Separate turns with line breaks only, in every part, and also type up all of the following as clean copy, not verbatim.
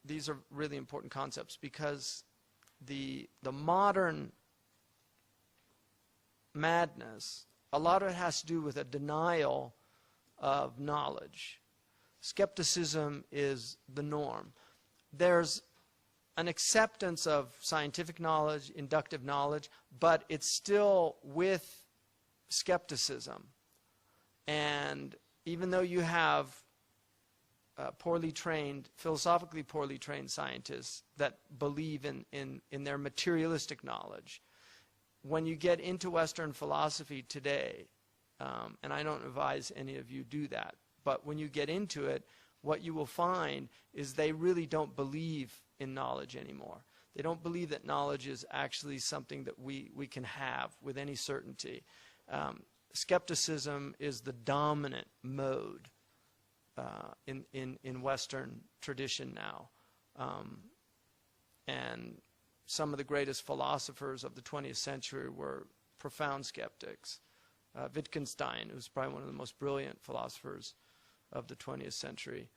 these are really important concepts, because the modern madness, a lot of it has to do with a denial of knowledge. Skepticism is the norm. There's an acceptance of scientific knowledge, inductive knowledge, but it's still with skepticism. And even though you have poorly trained, philosophically poorly trained scientists that believe in their materialistic knowledge, when you get into Western philosophy today, and I don't advise any of you do that, but when you get into it, what you will find is they really don't believe in knowledge anymore. They don't believe that knowledge is actually something that we can have with any certainty. Skepticism is the dominant mode in Western tradition now. And some of the greatest philosophers of the 20th century were profound skeptics. Wittgenstein, who's probably one of the most brilliant philosophers of the 20th century,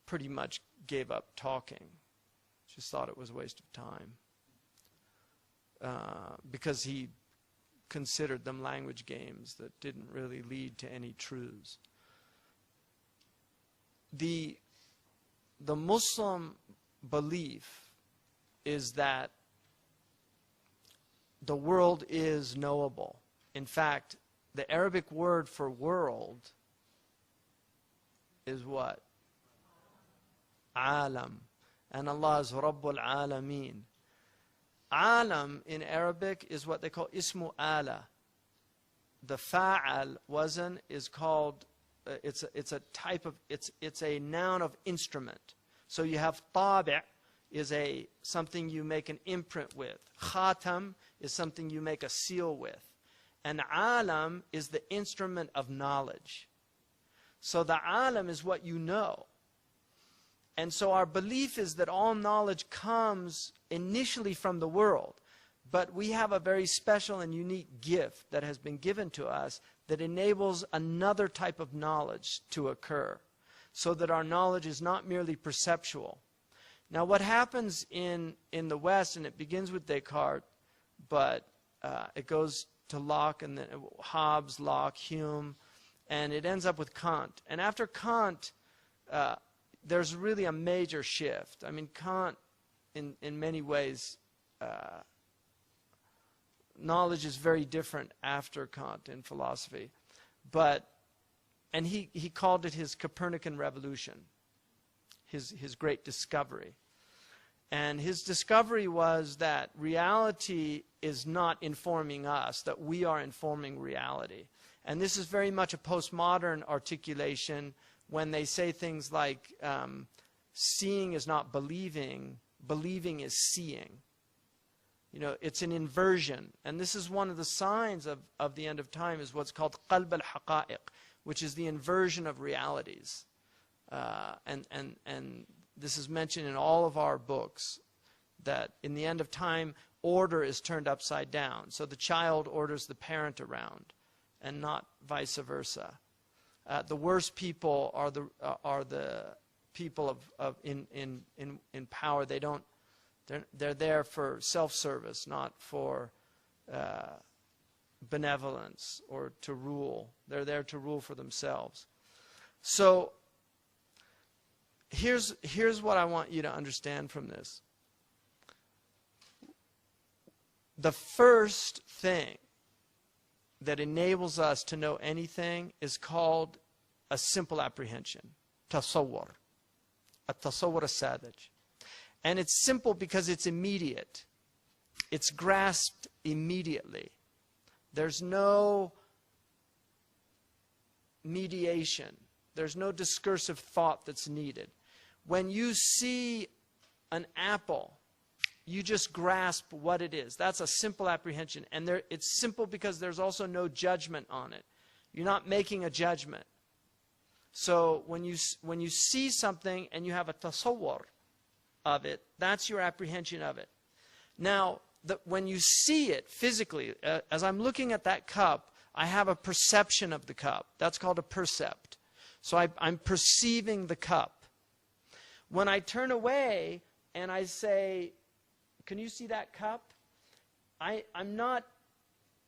pretty much gave up talking. Just thought it was a waste of time. Because he considered them language games that didn't really lead to any truths. The Muslim belief is that the world is knowable. In fact, the Arabic word for world is what? Alam. And Allah is Rabbul Alameen. Alam in Arabic is what they call ismu ala. The fa'al wazn is called, it's a type of, it's a noun of instrument. So you have tabi' is something you make an imprint with. Khatam is something you make a seal with. And alam is the instrument of knowledge. So the alam is what you know. And so our belief is that all knowledge comes initially from the world. But we have a very special and unique gift that has been given to us that enables another type of knowledge to occur, so that our knowledge is not merely perceptual. Now what happens in the West, and it begins with Descartes, but it goes to Locke, and then Hobbes, Locke, Hume, and it ends up with Kant. And after Kant, there's really a major shift. I mean, Kant, in many ways, knowledge is very different after Kant in philosophy. And he called it his Copernican revolution, his great discovery. And his discovery was that reality is not informing us, that we are informing reality. And this is very much a postmodern articulation when they say things like seeing is not believing, believing is seeing. You know, it's an inversion. And this is one of the signs of the end of time, is what's called qalb al-haqa'iq, which is the inversion of realities. And this is mentioned in all of our books, that in the end of time, order is turned upside down. So the child orders the parent around, and not vice versa. The worst people are the people in power. They're there for self-service, not for benevolence or to rule. They're there to rule for themselves. So here's what I want you to understand from this. The first thing that enables us to know anything is called a simple apprehension, tasawwur, a tasawwur as-sadij. And it's simple because it's immediate. It's grasped immediately. There's no mediation. There's no discursive thought that's needed. When you see an apple, you just grasp what it is. That's a simple apprehension. And it's simple because there's also no judgment on it. You're not making a judgment. So when you see something and you have a tasawwur of it, that's your apprehension of it. Now, when you see it physically, as I'm looking at that cup, I have a perception of the cup. That's called a percept. So I'm perceiving the cup. When I turn away and I say, can you see that cup? I'm not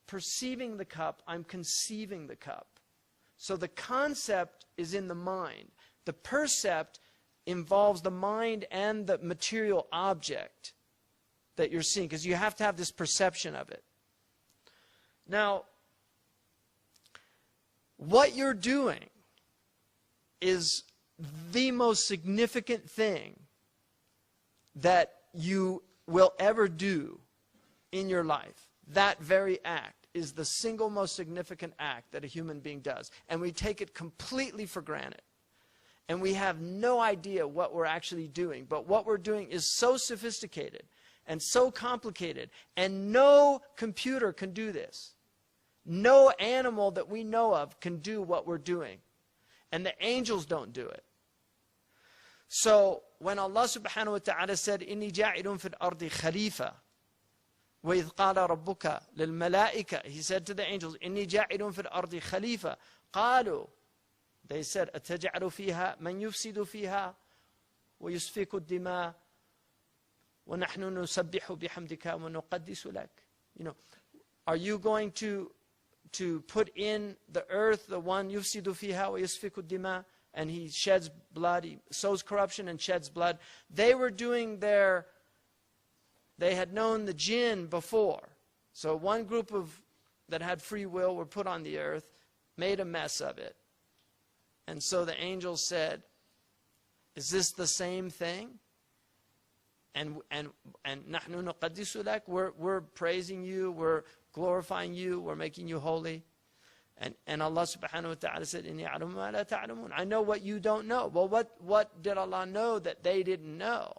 perceiving the cup, I'm conceiving the cup. So the concept is in the mind. The percept involves the mind and the material object that you're seeing, because you have to have this perception of it. Now, what you're doing is the most significant thing that you will ever do in your life. That very act is the single most significant act that a human being does. And we take it completely for granted. And we have no idea what we're actually doing. But what we're doing is so sophisticated and so complicated. And no computer can do this. No animal that we know of can do what we're doing. And the angels don't do it. So when Allah subhanahu wa ta'ala said, إِنِّي جَاعِلٌ فِي الْأَرْضِ خَلِيفَةً وَإِذْ قَالَ رَبُّكَ لِلْمَلَائِكَةِ, He said to the angels, إِنِّي جَاعِلٌ فِي الْأَرْضِ خَلِيفَةً قَالُوا, they said, أَتَجْعَلُ فِيهَا مَنْ يُفْسِدُ فِيهَا وَيُسْفِكُ الدِّمَاءَ وَنَحْنُ نُسَبِّحُ بِحَمْدِكَ وَنُقَدِّسُ لَكَ. You know, are you going to put in the earth the one يُفْسِدُ فِيهَا وَيُسْفِكُ الدِّمَاءَ, and he sheds blood, he sows corruption and sheds blood? They were doing they had known the jinn before. So one group that had free will were put on the earth, made a mess of it. And so the angels said, is this the same thing? And نَحْنُ نُقَدِّسُ لَكَ, we're praising you, we're glorifying you, we're making you holy. And Allah subhanahu wa ta'ala said, إِنِّي أَعْلَمُ مَا لَا تَعْلَمُونَ, I know what you don't know. Well, what did Allah know that they didn't know?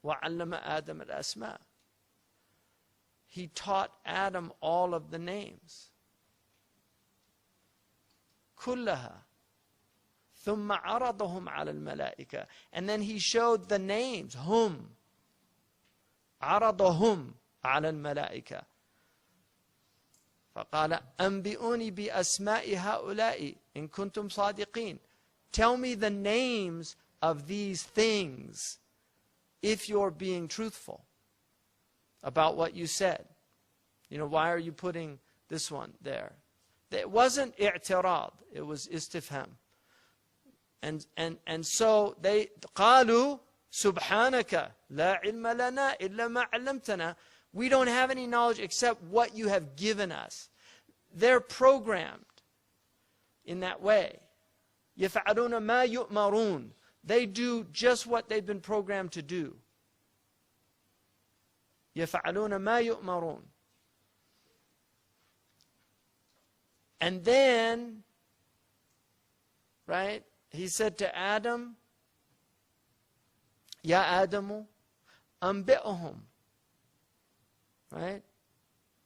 وَعَلَّمَ آدَمَ الْأَسْمَاءَ, He taught Adam all of the names. كُلَّهَا ثُمَّ عَرَضَهُمْ عَلَى الْمَلَائِكَةِ, and then He showed the names. Hum, عَرَضَهُمْ عَلَى الْمَلَائِكَةِ فَقَالَ أَنْبِئُونِي بِأَسْمَاءِ هَؤُلَاءِ إِن كُنْتُمْ صَادِقِينَ, tell me the names of these things if you're being truthful about what you said. You know, why are you putting this one there? It wasn't i'tirad, it was istifham. And so they قالوا سبحانك لا علم لنا إلا ما علمتنا, we don't have any knowledge except what you have given us. They're programmed in that way. يفعلون ما يؤمرون, they do just what they've been programmed to do. يفعلون ما يؤمرون. And then, right, He said to Adam, Ya Adamu, أنبئهم, right,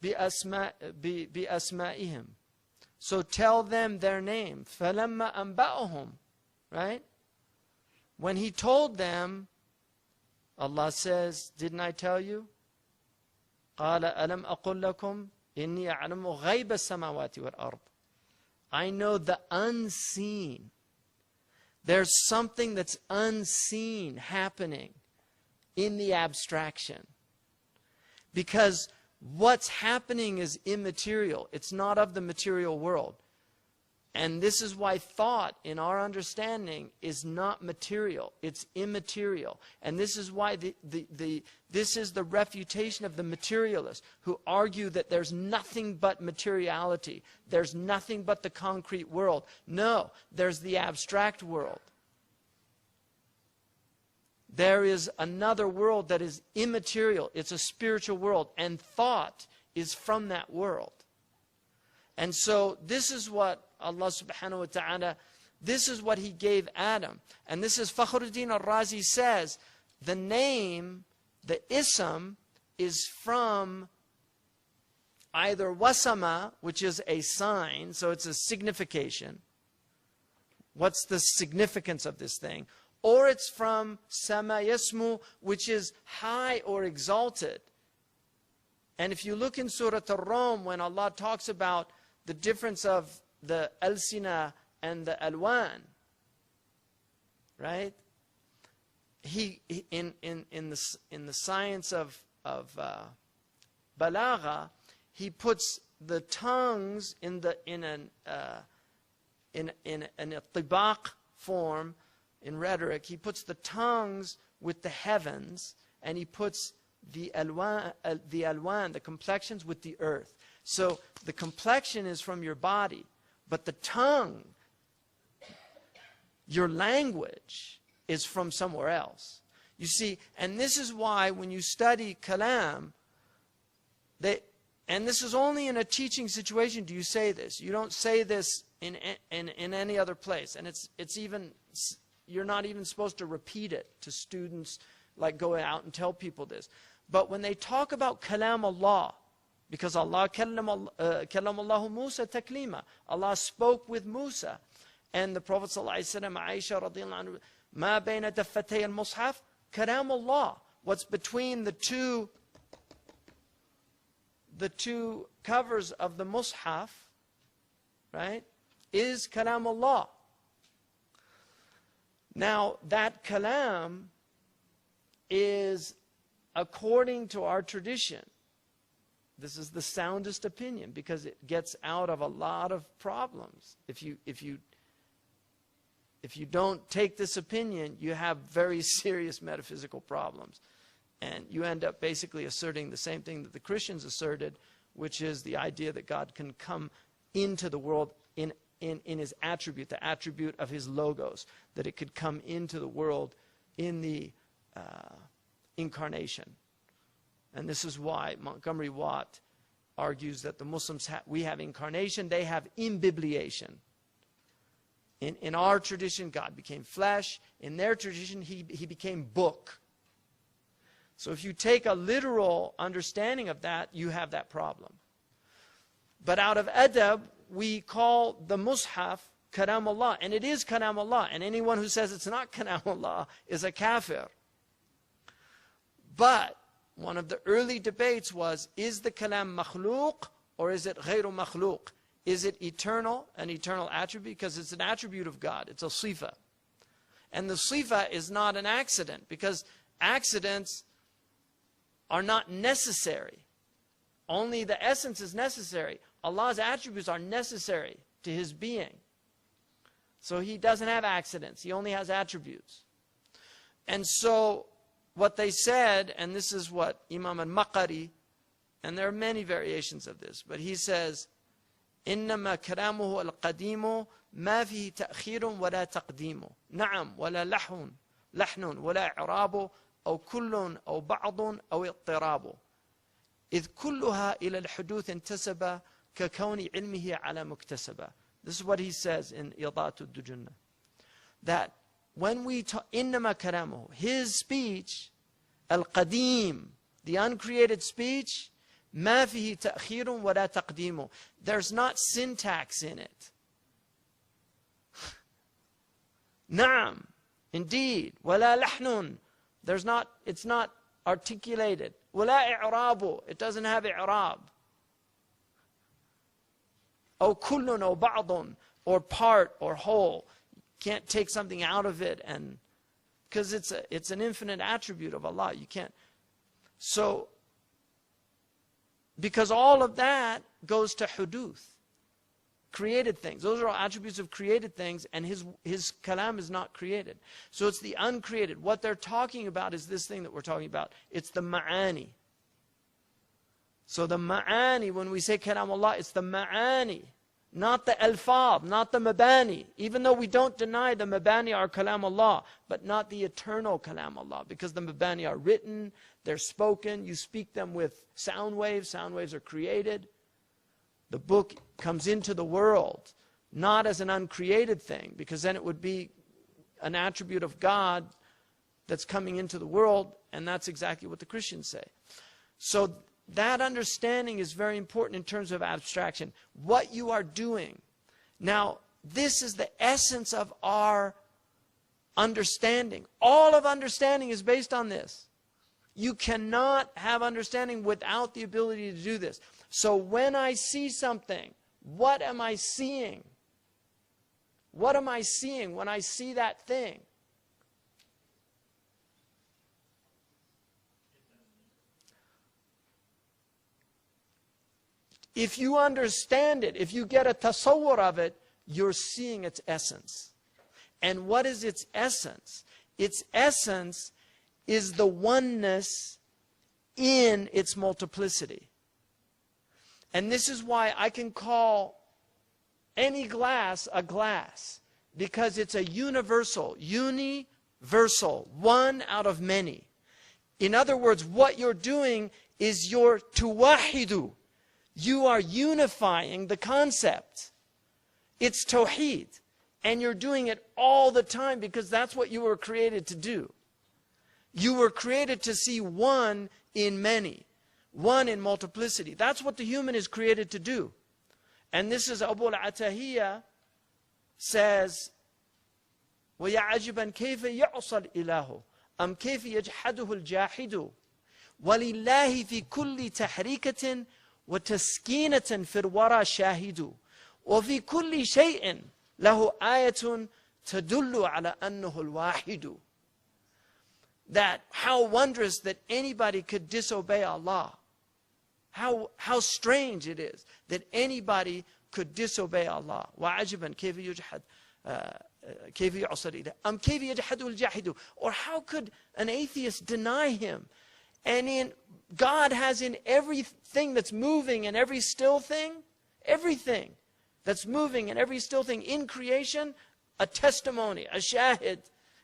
بأسمائهم. So tell them their name. فَلَمَّا أَنْبَأَهُمْ, right? When He told them, Allah says, didn't I tell you? قَالَ أَلَمْ أَقُلْ لَكُمْ إِنِّي أَعْلَمُ غَيْبَ السَّمَاوَاتِ وَالْأَرْضِ, I know the unseen. There's something that's unseen happening in the abstraction. Because what's happening is immaterial. It's not of the material world. And this is why thought, in our understanding, is not material. It's immaterial. And this is why this is the refutation of the materialists who argue that there's nothing but materiality. There's nothing but the concrete world. No, there's the abstract world. There is another world that is immaterial. It's a spiritual world. And thought is from that world. And so this is what Allah subhanahu wa ta'ala, this is what He gave Adam. And this is Fakhruddin al-Razi says, the name, the ism, is from either wasama, which is a sign, so it's a signification. What's the significance of this thing? Or it's from sama yasmu, which is high or exalted. And if you look in Surah Ar-Rum, when Allah talks about the difference of the al-sina and the alwan, right? In the science of balagha, he puts the tongues in a tibaq form. In rhetoric, he puts the tongues with the heavens, and he puts the alwan, the complexions, with the earth. So the complexion is from your body, but the tongue, your language, is from somewhere else. You see, and this is why when you study kalam, and this is only in a teaching situation do you say this. You don't say this in any other place. And it's even, you're not even supposed to repeat it to students, like go out and tell people this. But when they talk about kalam Allah, because Allah kallam Allahu Musa taklima, Allah spoke with Musa, and the Prophet ﷺ, Aisha radiyallahu anhu, ma bayna daffatay al-mushaf, kalam Allah. What's between the two covers of the mushaf, right, is kalam Allah. Now, that kalam is, according to our tradition, this is the soundest opinion, because it gets out of a lot of problems. If you don't take this opinion, you have very serious metaphysical problems. And you end up basically asserting the same thing that the Christians asserted, which is the idea that God can come into the world in his attribute, the attribute of his logos, that it could come into the world in the incarnation. And this is why Montgomery Watt argues that the Muslims, we have incarnation, they have imbibliation. In our tradition, God became flesh. In their tradition, he became book. So if you take a literal understanding of that, you have that problem. But out of adab, we call the mushaf kalam Allah. And it is kalam Allah. And anyone who says it's not kalam Allah is a kafir. But one of the early debates was, is the kalam makhluq or is it ghayru makhluq? Is it eternal, an eternal attribute? Because it's an attribute of God. It's a sifa. And the sifa is not an accident, because accidents are not necessary. Only the essence is necessary. Allah's attributes are necessary to his being. So he doesn't have accidents. He only has attributes. And so what they said, and this is what Imam al-Maqari, and there are many variations of this, but he says, إنما كلامه القديم ما فيه تأخير ولا تقديم نعم ولا لحن ولا إعراب أو كل أو بعض أو اضطراب إذ كلها إلى الحدوث انتسب ككون علمه على مكتسبة. This is what he says in إضاءة الدجنة, that when we talk إنما كلامه, his speech, القديم, the uncreated speech, ما فيه تأخير ولا تقديم, there's not syntax in it. نعم, indeed, ولا لحن, there's not, it's not articulated. ولا إعراب, it doesn't have إعراب. أو كل أو بعض, or part or whole. You can't take something out of it, and because it's an infinite attribute of Allah. You can't. So because all of that goes to huduth, created things. Those are all attributes of created things, and his kalam is not created. So it's the uncreated. What they're talking about is this thing that we're talking about. It's the ma'ani. So the ma'ani, when we say kalam Allah, it's the ma'ani, not the alfad, not the mabani. Even though we don't deny the mabani are kalam Allah, but not the eternal kalam Allah, because the mabani are written, they're spoken, you speak them with sound waves. Sound waves are created. The book comes into the world, not as an uncreated thing, because then it would be an attribute of God that's coming into the world, and that's exactly what the Christians say. So that understanding is very important in terms of abstraction. What you are doing. Now, this is the essence of our understanding. All of understanding is based on this. You cannot have understanding without the ability to do this. So when I see something, what am I seeing? What am I seeing when I see that thing? If you understand it, if you get a tasawwur of it, you're seeing its essence. And what is its essence? Its essence is the oneness in its multiplicity. And this is why I can call any glass a glass, because it's a universal, one out of many. In other words, what you're doing is you're tuwahidu. You are unifying the concept. It's tawheed. And you're doing it all the time because that's what you were created to do. You were created to see one in many, one in multiplicity. That's what the human is created to do. And this is Abu al-Atahiyya says, وَيَا عَجِبًا كَيْفَ يَعْصَى الْإِلَهُ أَمْ كَيْفَ يَجْحَدُهُ الْجَاحِدُ وَلِلَّهِ فِي كُلِّ تَحْرِيكَةٍ وَتَسْكِينَةٍ فِي الْوَرَى شَاهِدُ وَفِي كُلِّ شَيْءٍ لَهُ آيَةٌ تَدُلُّ عَلَى أَنَّهُ الْوَاحِدُ. That how wondrous that anybody could disobey Allah. How strange it is that anybody could disobey Allah. وَعَجِبًا كَيْفَ يُجْحَدُ كَيْفَ يُعْصَى الْإِلَهُ أَمْ كَيْفَ يَجْحَدُهُ الْجَاحِدُ. Or how could an atheist deny him? And God has in everything that's moving and every still thing, everything that's moving and every still thing in creation, a testimony, a shahid.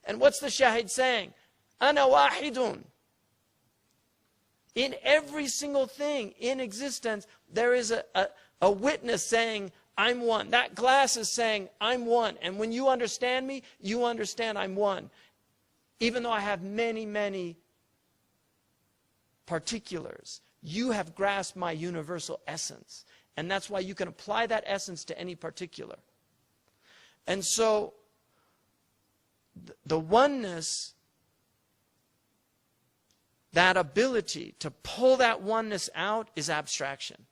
And what's the shahid saying? Ana wahidun. In every single thing in existence, there is a witness saying, I'm one. That glass is saying, I'm one. And when you understand me, you understand I'm one. Even though I have many, many particulars, you have grasped my universal essence. And that's why you can apply that essence to any particular. And so, the oneness, that ability to pull that oneness out is abstraction.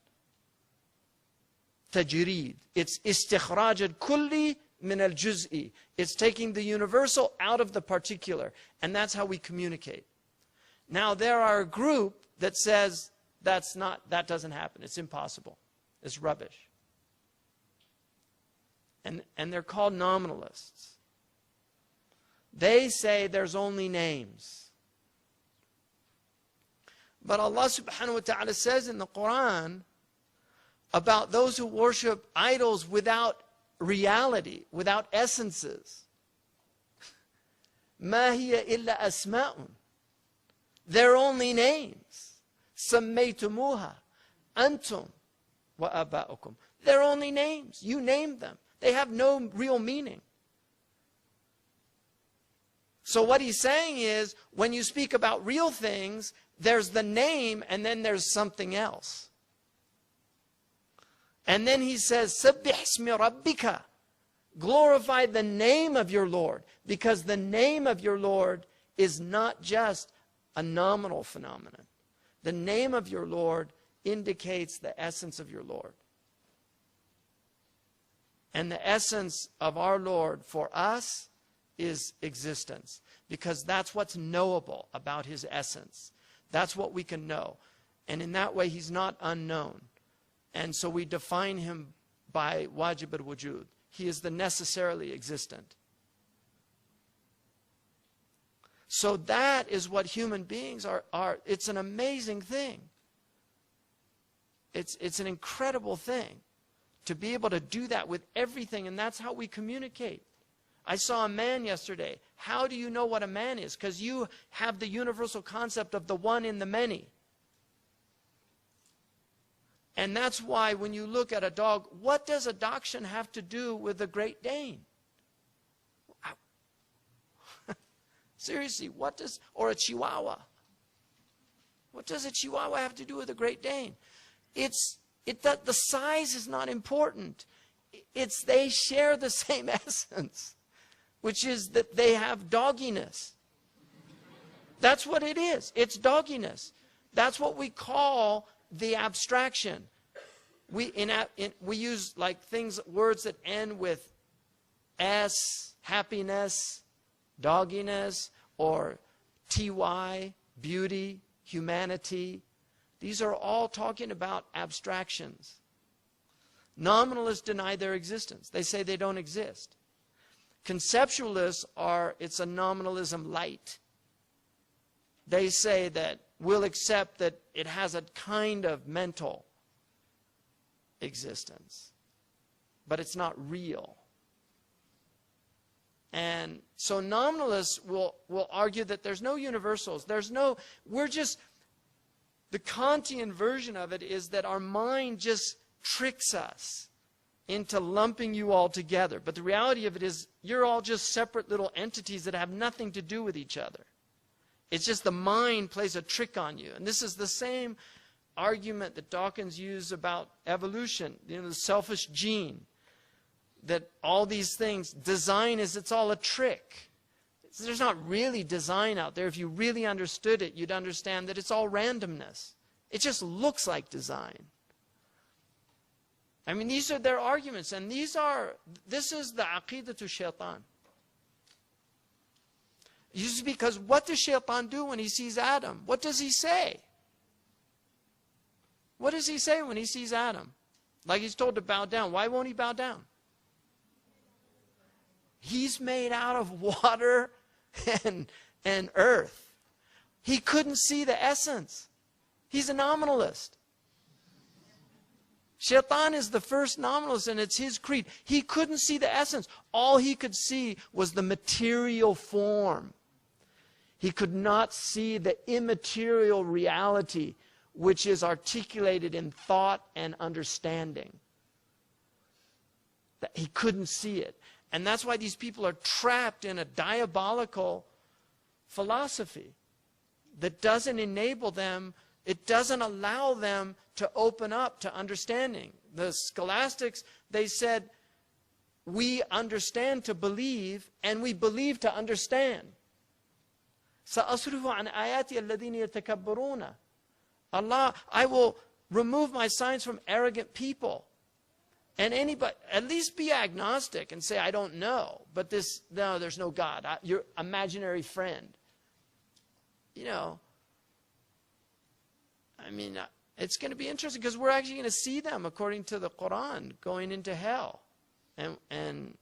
Tajreed. It's istikhraj al-kulli min al-juz'i. It's taking the universal out of the particular. And that's how we communicate. Now, there are a group that says that doesn't happen. It's impossible. It's rubbish. And they're called nominalists. They say there's only names. But Allah subhanahu wa ta'ala says in the Quran about those who worship idols without reality, without essences. مَا هِيَ إِلَّا أَسْمَاءٌ. They're only names. سَمَّيْتُمُوهَا أَنْتُمْ وَآبَاؤُكُمْ. They're only names. You named them. They have no real meaning. So what he's saying is, when you speak about real things, there's the name and then there's something else. And then he says, سَبِّحْ اسْمِ رَبِّكَ. Glorify the name of your Lord. Because the name of your Lord is not just a nominal phenomenon. The name of your Lord indicates the essence of your Lord. And the essence of our Lord for us is existence. Because that's what's knowable about His essence. That's what we can know. And in that way, He's not unknown. And so we define Him by wajib al-wujud. He is the necessarily existent. So that is what human beings are. It's an amazing thing. It's an incredible thing to be able to do that with everything, and that's how we communicate. I saw a man yesterday. How do you know what a man is? Because you have the universal concept of the one in the many. And that's why when you look at a dog, what does a dachshund have to do with the Great Dane? Seriously, or a Chihuahua? What does a Chihuahua have to do with a Great Dane? The size is not important. They share the same essence, which is that they have dogginess. That's what it is. It's dogginess. That's what we call the abstraction. We use like words that end with S, happiness, dogginess, or TY, beauty, humanity. These are all talking about abstractions. Nominalists deny their existence. They say they don't exist. Conceptualists are, it's a nominalism light. They say that we'll accept that it has a kind of mental existence, but it's not real. And so nominalists will argue that there's no universals. We're just, the Kantian version of it is that our mind just tricks us into lumping you all together. But the reality of it is you're all just separate little entities that have nothing to do with each other. It's just the mind plays a trick on you. And this is the same argument that Dawkins used about evolution, the selfish gene. That all these things, design is, it's all a trick. There's not really design out there. If you really understood it, you'd understand that it's all randomness. It just looks like design. I mean, these are their arguments, and this is the aqidah to shaitan. Because what does shaitan do when he sees Adam? What does he say? What does he say when he sees Adam? Like he's told to bow down. Why won't he bow down? He's made out of water and earth. He couldn't see the essence. He's a nominalist. Shaitan is the first nominalist, and it's his creed. He couldn't see the essence. All he could see was the material form. He could not see the immaterial reality, which is articulated in thought and understanding. He couldn't see it. And that's why these people are trapped in a diabolical philosophy that doesn't enable them, it doesn't allow them to open up to understanding. The scholastics, they said, we understand to believe, and we believe to understand. سَأَصْرِفُ عَنْ آيَاتِي الَّذِينَ يَتَكَبَّرُونَ. Allah, I will remove my signs from arrogant people. And anybody, at least be agnostic and say, I don't know. But no, there's no God. Your imaginary friend. I mean, it's going to be interesting because we're actually going to see them, according to the Quran, going into hell. And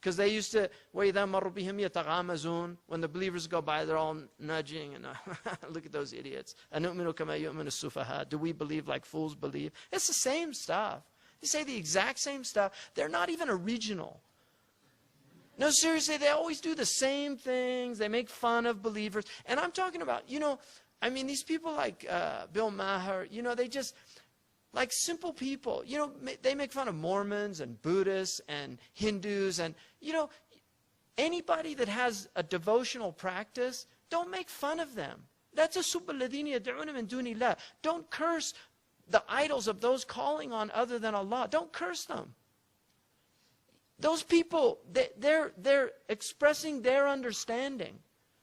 because they used to, وَإِذَا مَرُّوا بِهِمْ يَتَغَامَزُونَ. When the believers go by, they're all nudging and look at those idiots. أَنُؤْمِنُ كَمَا يُؤْمِنُ السُّفَهَاءُ. Do we believe like fools believe? It's the same stuff. They say the exact same stuff. They're not even original. No, seriously, they always do the same things. They make fun of believers. And I'm talking about, I mean, these people like Bill Maher, they just, like simple people, they make fun of Mormons and Buddhists and Hindus and, anybody that has a devotional practice, don't make fun of them. That's a subbaladini yad'una min dunillah. Don't curse the idols of those calling on other than Allah. Don't curse them. Those people, they're expressing their understanding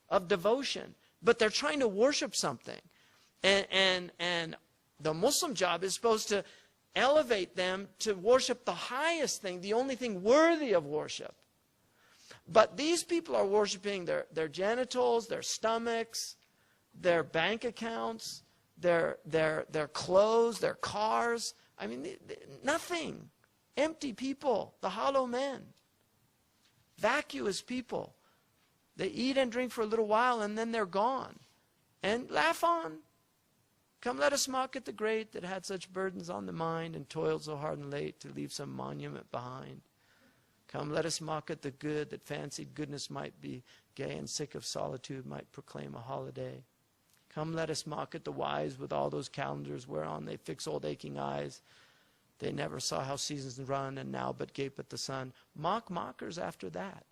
of devotion, but they're trying to worship something. And the Muslim job is supposed to elevate them to worship the highest thing, the only thing worthy of worship. But these people are worshiping their genitals, their stomachs, their bank accounts, their clothes, their cars. I mean, nothing. Empty people, the hollow men, vacuous people. They eat and drink for a little while and then they're gone. And laugh on. Come let us mock at the great that had such burdens on the mind and toiled so hard and late to leave some monument behind. Come let us mock at the good that fancied goodness might be gay and sick of solitude might proclaim a holiday. Come let us mock at the wise with all those calendars whereon they fix old aching eyes. They never saw how seasons run and now but gape at the sun. Mock mockers after that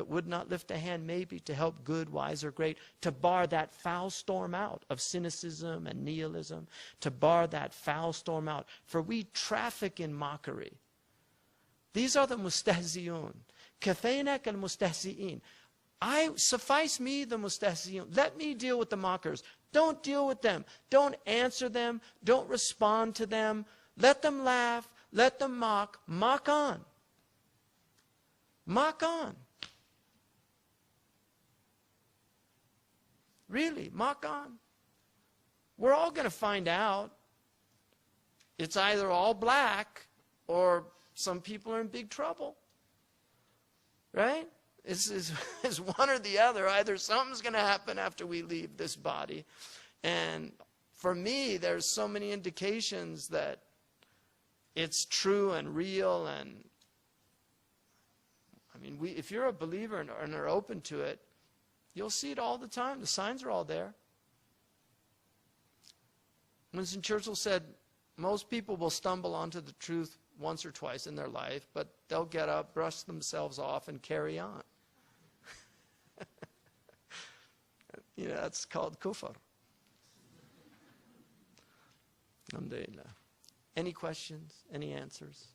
would not lift a hand maybe to help good, wise, or great, to bar that foul storm out of cynicism and nihilism, to bar that foul storm out. For we traffic in mockery. These are the mustahzi'un. Kafaynak al-mustahzi'in. Suffice me the mustahzi'un. Let me deal with the mockers. Don't deal with them. Don't answer them. Don't respond to them. Let them laugh. Let them mock. Mock on. Mock on. Really, mock on. We're all going to find out. It's either all black or some people are in big trouble. Right? It's one or the other. Either something's going to happen after we leave this body. And for me, there's so many indications that it's true and real. And I mean, if you're a believer and are open to it, you'll see it all the time. The signs are all there. Winston Churchill said, most people will stumble onto the truth once or twice in their life, but they'll get up, brush themselves off, and carry on. You know, that's called kufr. Alhamdulillah. Any questions? Any answers?